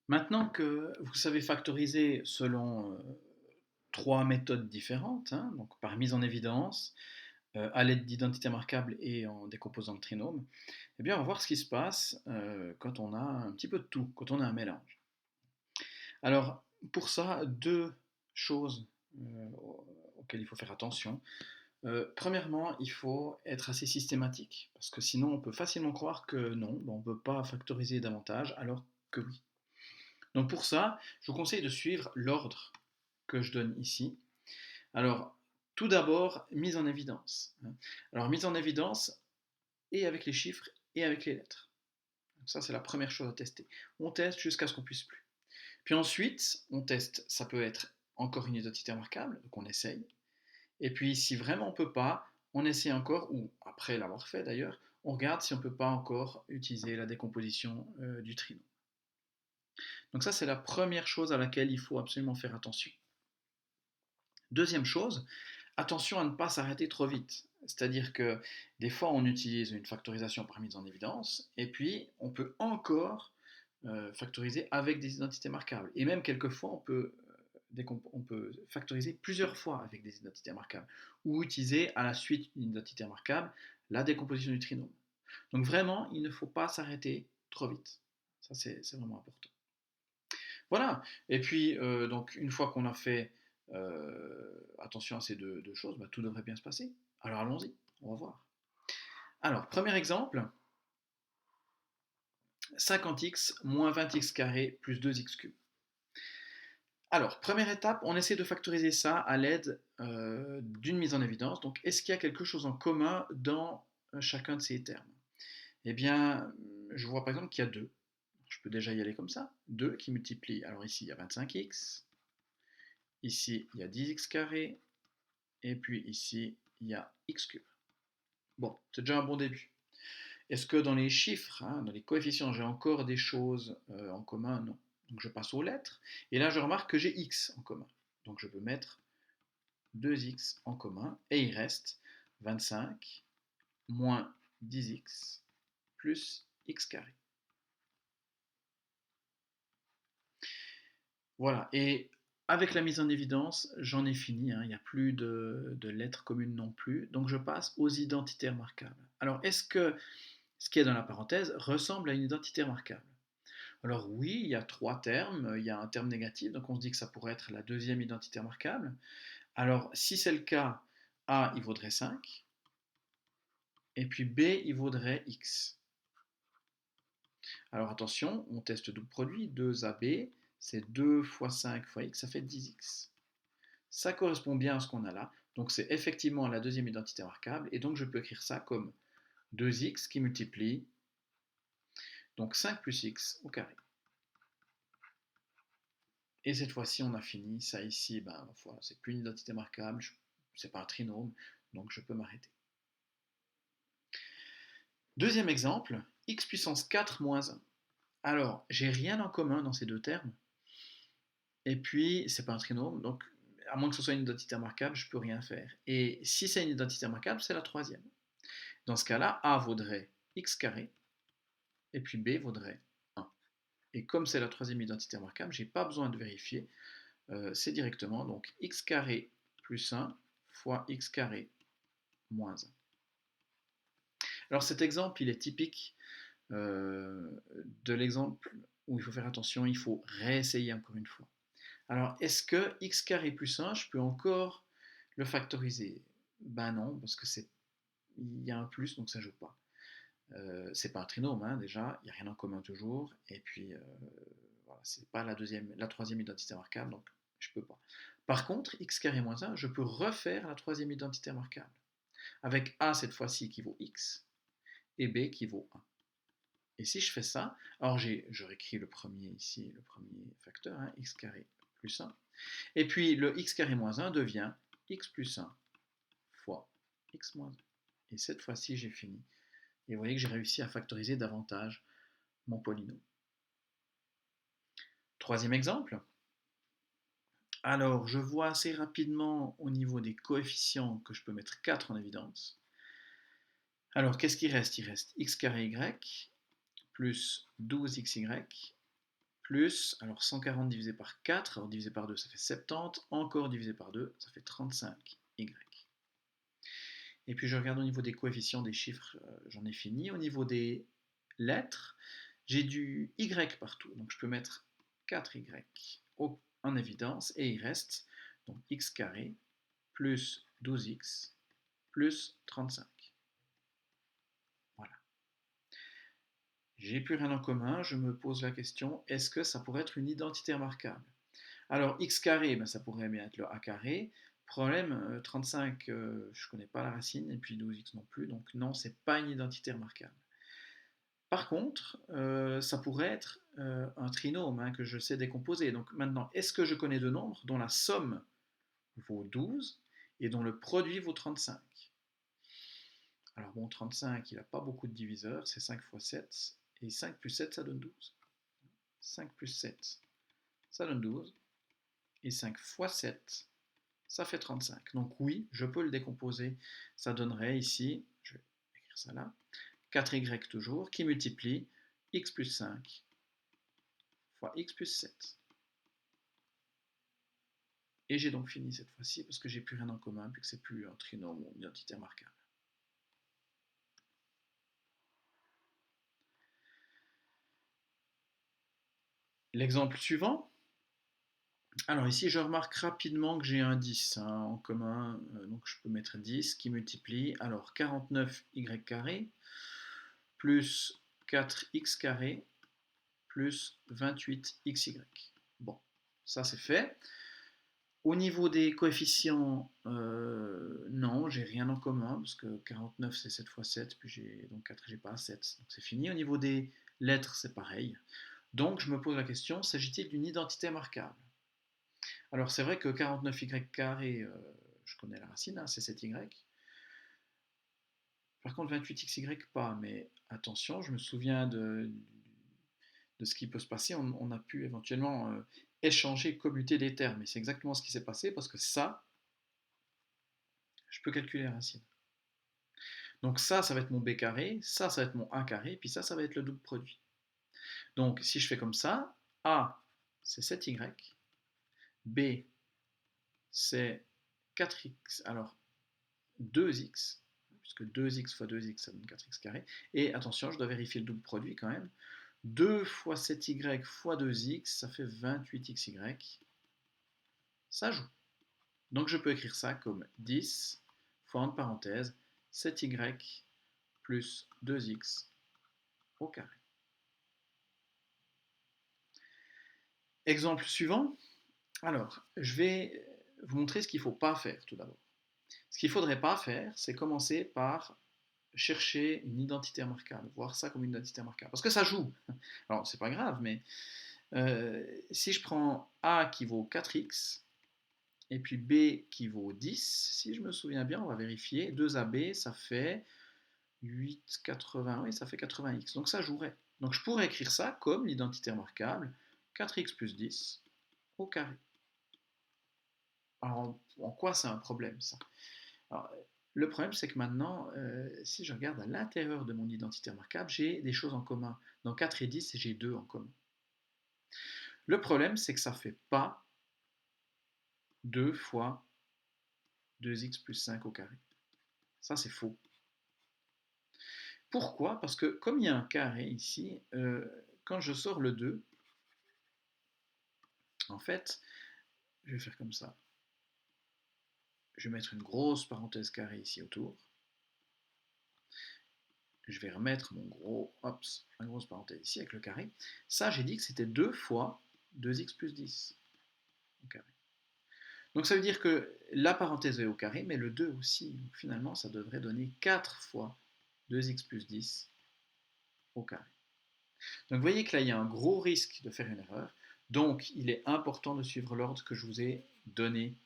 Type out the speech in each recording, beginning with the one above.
Maintenant que vous savez factoriser selon trois méthodes différentes, hein, donc par mise en évidence, à l'aide d'identités marquables et en décomposant le trinôme, eh bien on va voir ce qui se passe quand on a un petit peu de tout, quand on a un mélange. Alors pour ça, deux choses auxquelles il faut faire attention. Premièrement, il faut être assez systématique, parce que sinon on peut facilement croire que non, on ne peut pas factoriser davantage, alors que oui. Donc pour ça, je vous conseille de suivre l'ordre que je donne ici. Alors, tout d'abord, mise en évidence. Alors, mise en évidence et avec les chiffres et avec les lettres. Ça, c'est la première chose à tester. On teste jusqu'à ce qu'on puisse plus. Puis ensuite, on teste, ça peut être encore une identité remarquable, donc on essaye. Et puis, si vraiment on ne peut pas, on essaie encore, ou après l'avoir fait d'ailleurs, on regarde si on ne peut pas encore utiliser la décomposition du trinôme. Donc ça, c'est la première chose à laquelle il faut absolument faire attention. Deuxième chose, attention à ne pas s'arrêter trop vite. C'est-à-dire que des fois, on utilise une factorisation par mise en évidence, et puis on peut encore factoriser avec des identités marquables. Et même quelquefois, on peut factoriser plusieurs fois avec des identités marquables, ou utiliser à la suite d'une identité marquable la décomposition du trinôme. Donc vraiment, il ne faut pas s'arrêter trop vite. Ça, c'est vraiment important. Voilà. Et puis, donc, une fois qu'on a fait attention à ces deux choses, bah, tout devrait bien se passer. Alors allons-y, on va voir. Alors, premier exemple, 50x moins 20x carré plus 2x cube. Alors, première étape, on essaie de factoriser ça à l'aide d'une mise en évidence. Donc, est-ce qu'il y a quelque chose en commun dans chacun de ces termes? Eh bien, je vois par exemple qu'il y a 2. Je peux déjà y aller comme ça. 2 qui multiplient. Alors ici, il y a 25x. Ici, il y a 10x carré. Et puis ici, il y a x cube. Bon, c'est déjà un bon début. Est-ce que dans les chiffres, hein, dans les coefficients, j'ai encore des choses en commun? Non. Donc je passe aux lettres. Et là, je remarque que j'ai x en commun. Donc je peux mettre 2x en commun. Et il reste 25 moins 10x plus x carré. Voilà. Et avec la mise en évidence, j'en ai fini, hein, il n'y a plus de lettres communes non plus. Donc je passe aux identités remarquables. Alors, est-ce que ce qui est dans la parenthèse ressemble à une identité remarquable? Alors oui, il y a trois termes. Il y a un terme négatif, donc on se dit que ça pourrait être la deuxième identité remarquable. Alors si c'est le cas, A, il vaudrait 5, et puis B, il vaudrait X. Alors attention, on teste double produit, 2AB, c'est 2 fois 5 fois X, ça fait 10X. Ça correspond bien à ce qu'on a là, donc c'est effectivement la deuxième identité remarquable, et donc je peux écrire ça comme 2x qui multiplie, donc 5 plus x au carré. Et cette fois-ci, on a fini. Ça ici, ben, voilà, c'est plus une identité marquable, c'est pas un trinôme, donc je peux m'arrêter. Deuxième exemple, x puissance 4 moins 1. Alors, j'ai rien en commun dans ces deux termes, et puis c'est pas un trinôme, donc à moins que ce soit une identité remarquable, je peux rien faire. Et si c'est une identité remarquable, c'est la troisième. Dans ce cas-là, a vaudrait x carré, et puis b vaudrait 1. Et comme c'est la troisième identité remarquable, j'ai pas besoin de vérifier, c'est directement donc x carré plus 1 fois x carré moins 1. Alors cet exemple, il est typique de l'exemple où il faut faire attention, il faut réessayer encore une fois. Alors, est-ce que x carré plus 1, je peux encore le factoriser? Ben non, parce que il y a un plus, donc ça ne joue pas. C'est pas un trinôme, hein, déjà, il n'y a rien en commun toujours, et puis voilà, c'est pas la troisième identité remarquable, donc je peux pas. Par contre, x carré moins 1, je peux refaire la troisième identité remarquable, avec a cette fois-ci qui vaut x, et b qui vaut 1. Et si je fais ça, alors je réécris le premier ici, le premier facteur, hein, x carré plus 1, et puis le x carré moins 1 devient x plus 1 fois x moins 1. Et cette fois-ci, j'ai fini. Et vous voyez que j'ai réussi à factoriser davantage mon polynôme. Troisième exemple. Alors, je vois assez rapidement au niveau des coefficients que je peux mettre 4 en évidence. Alors, qu'est-ce qui reste? Il reste x carré y plus 12xy plus, alors 140 divisé par 4, alors divisé par 2 ça fait 70, encore divisé par 2 ça fait 35y. Et puis je regarde au niveau des coefficients des chiffres, j'en ai fini. Au niveau des lettres, j'ai du y partout, donc je peux mettre 4y en évidence, et il reste donc x carré plus 12x plus 35. Voilà. J'ai plus rien en commun, je me pose la question, est-ce que ça pourrait être une identité remarquable? Alors x carré, ben, ça pourrait bien être le a carré. Problème, 35, je ne connais pas la racine, et puis 12x non plus, donc non, c'est pas une identité remarquable. Par contre, ça pourrait être un trinôme hein, que je sais décomposer. Donc maintenant, est-ce que je connais deux nombres dont la somme vaut 12 et dont le produit vaut 35? Alors bon, 35, il n'a pas beaucoup de diviseurs, c'est 5 fois 7, et 5 plus 7, ça donne 12. 5 plus 7, ça donne 12, et 5 fois 7, ça fait 35. Donc oui, je peux le décomposer. Ça donnerait ici, je vais écrire ça là, 4y toujours, qui multiplie x plus 5 fois x plus 7. Et j'ai donc fini cette fois-ci parce que j'ai plus rien en commun, puisque c'est plus un trinôme ou une identité remarquable. L'exemple suivant. Alors ici, je remarque rapidement que j'ai un 10 hein, en commun, donc je peux mettre 10 qui multiplie, alors 49y carré plus 4x carré plus 28xy. Bon, ça c'est fait. Au niveau des coefficients, non, j'ai rien en commun, parce que 49 c'est 7 fois 7, puis j'ai donc 4, j'ai pas 7, donc c'est fini. Au niveau des lettres, c'est pareil. Donc je me pose la question, s'agit-il d'une identité remarquable? Alors c'est vrai que 49y carré, je connais la racine, hein, c'est 7y. Par contre 28xy pas, mais attention, je me souviens de ce qui peut se passer, on a pu éventuellement échanger, commuter des termes, et c'est exactement ce qui s'est passé, parce que ça, je peux calculer la racine. Donc ça va être mon b carré, ça va être mon a carré, puis ça va être le double produit. Donc si je fais comme ça, a c'est 7y, b c'est 4x, alors 2x, puisque 2x fois 2x ça donne 4x carré, et attention, je dois vérifier le double produit quand même, 2 fois 7y fois 2x, ça fait 28xy, ça joue. Donc je peux écrire ça comme 10 fois entre parenthèses 7y plus 2x au carré. Exemple suivant. Alors, je vais vous montrer ce qu'il ne faut pas faire tout d'abord. Ce qu'il ne faudrait pas faire, c'est commencer par chercher une identité remarquable, voir ça comme une identité remarquable. Parce que ça joue. Alors, c'est pas grave, mais si je prends A qui vaut 4x, et puis B qui vaut 10, si je me souviens bien, on va vérifier, 2AB, ça fait 8, 80, oui, ça fait 80x. Donc ça jouerait. Donc je pourrais écrire ça comme l'identité remarquable, 4x plus 10 au carré. Alors en quoi c'est un problème ça? Alors, le problème c'est que maintenant, si je regarde à l'intérieur de mon identité remarquable, j'ai des choses en commun. Dans 4 et 10, j'ai 2 en commun. Le problème c'est que ça ne fait pas 2 fois 2x plus 5 au carré. Ça c'est faux. Pourquoi? Parce que comme il y a un carré ici, quand je sors le 2, en fait, je vais faire comme ça. Je vais mettre une grosse parenthèse carrée ici autour. Je vais remettre mon gros, hop, une grosse parenthèse ici avec le carré. Ça, j'ai dit que c'était 2 fois 2x plus 10 au carré. Donc ça veut dire que la parenthèse est au carré, mais le 2 aussi. Donc finalement, ça devrait donner 4 fois 2x plus 10 au carré. Donc vous voyez que là, il y a un gros risque de faire une erreur. Donc il est important de suivre l'ordre que je vous ai donné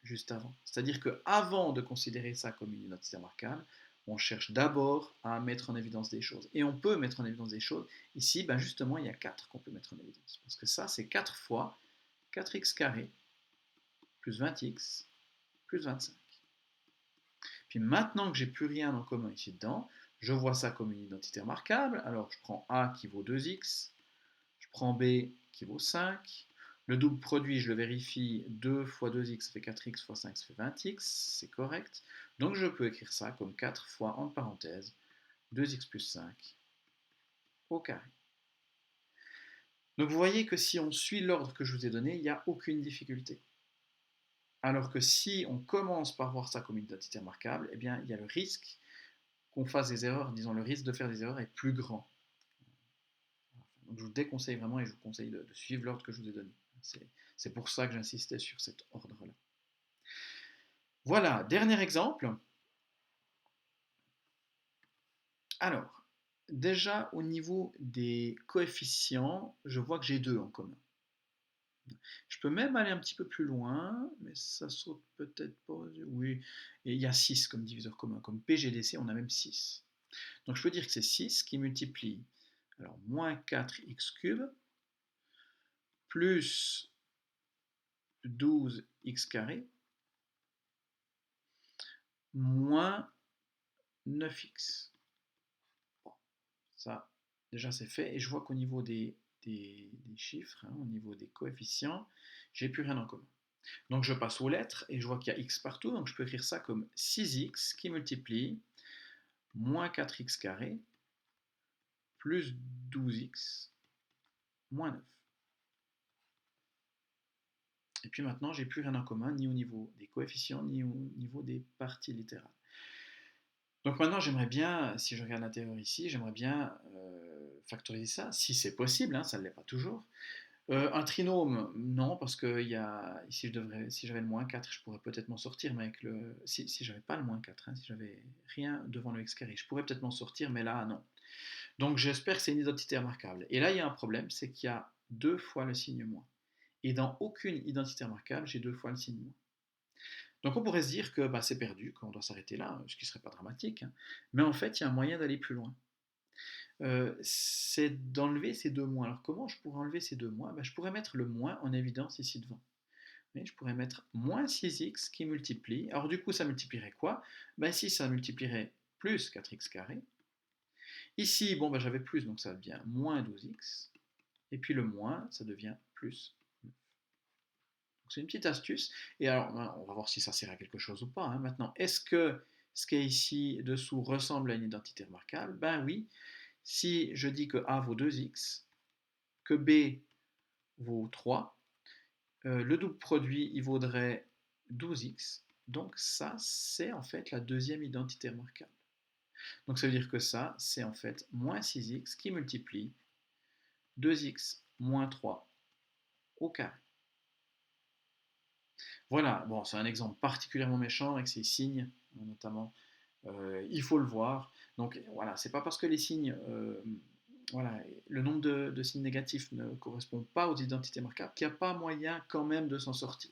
juste avant. C'est-à-dire qu'avant de considérer ça comme une identité remarquable, on cherche d'abord à mettre en évidence des choses. Et on peut mettre en évidence des choses. Ici, ben justement, il y a 4 qu'on peut mettre en évidence. Parce que ça, c'est 4 fois 4x carré plus 20x plus 25. Puis maintenant que j'ai plus rien en commun ici dedans, je vois ça comme une identité remarquable. Alors je prends a qui vaut 2x, je prends B qui vaut 5. Le double produit, je le vérifie, 2 fois 2x, ça fait 4x fois 5, ça fait 20x, c'est correct. Donc je peux écrire ça comme 4 fois, entre parenthèses, 2x plus 5 au carré. Donc vous voyez que si on suit l'ordre que je vous ai donné, il n'y a aucune difficulté. Alors que si on commence par voir ça comme une identité remarquable, eh bien il y a le risque qu'on fasse des erreurs, disons le risque de faire des erreurs est plus grand. Donc je vous déconseille vraiment et je vous conseille de suivre l'ordre que je vous ai donné. C'est pour ça que j'insistais sur cet ordre-là. Voilà, dernier exemple. Alors, déjà au niveau des coefficients, je vois que j'ai 2 en commun. Je peux même aller un petit peu plus loin, mais ça saute peut-être pas. Oui, et il y a 6 comme diviseur commun. Comme PGDC, on a même 6. Donc je peux dire que c'est 6 qui multiplie alors, moins 4x cube plus 12x carré moins 9x. Bon, ça, déjà c'est fait. Et je vois qu'au niveau des chiffres, hein, au niveau des coefficients, j'ai plus rien en commun. Donc je passe aux lettres et je vois qu'il y a x partout, donc je peux écrire ça comme 6x qui multiplie moins 4x carré plus 12x moins 9. Et puis maintenant, j'ai plus rien en commun, ni au niveau des coefficients, ni au niveau des parties littérales. Donc maintenant, j'aimerais bien, si je regarde l'intérieur ici, j'aimerais bien factoriser ça, si c'est possible, hein, ça ne l'est pas toujours. Un trinôme, non, parce que ici, si j'avais le moins 4, je pourrais peut-être m'en sortir, mais si j'avais pas le moins 4, hein, si j'avais rien devant le x carré, je pourrais peut-être m'en sortir, mais là, non. Donc j'espère que c'est une identité remarquable. Et là, il y a un problème, c'est qu'il y a 2 fois le signe moins. Et dans aucune identité remarquable, j'ai 2 fois le signe moins. Donc on pourrait se dire que bah, c'est perdu, qu'on doit s'arrêter là, ce qui ne serait pas dramatique, hein. Mais en fait, il y a un moyen d'aller plus loin. C'est d'enlever ces 2 moins. Alors comment je pourrais enlever ces 2 moins? Bah, je pourrais mettre le moins en évidence ici devant. Mais je pourrais mettre moins 6x qui multiplie. Alors du coup, ça multiplierait quoi? Bah, ici, ça multiplierait plus 4x carré. Ici, bon, bah, j'avais plus, donc ça devient moins 12x. Et puis le moins, ça devient plus. C'est une petite astuce. Et alors, on va voir si ça sert à quelque chose ou pas, hein. Maintenant, est-ce que ce qui est ici dessous ressemble à une identité remarquable? Ben oui. Si je dis que A vaut 2x, que B vaut 3, le double produit, il vaudrait 12x. Donc ça, c'est en fait la deuxième identité remarquable. Donc ça veut dire que ça, c'est en fait moins 6x qui multiplie 2x moins 3 au carré. Voilà, bon, c'est un exemple particulièrement méchant avec ces signes, notamment. Il faut le voir. Donc voilà, c'est pas parce que les signes, voilà, le nombre de signes négatifs ne correspond pas aux identités marquables qu'il n'y a pas moyen quand même de s'en sortir.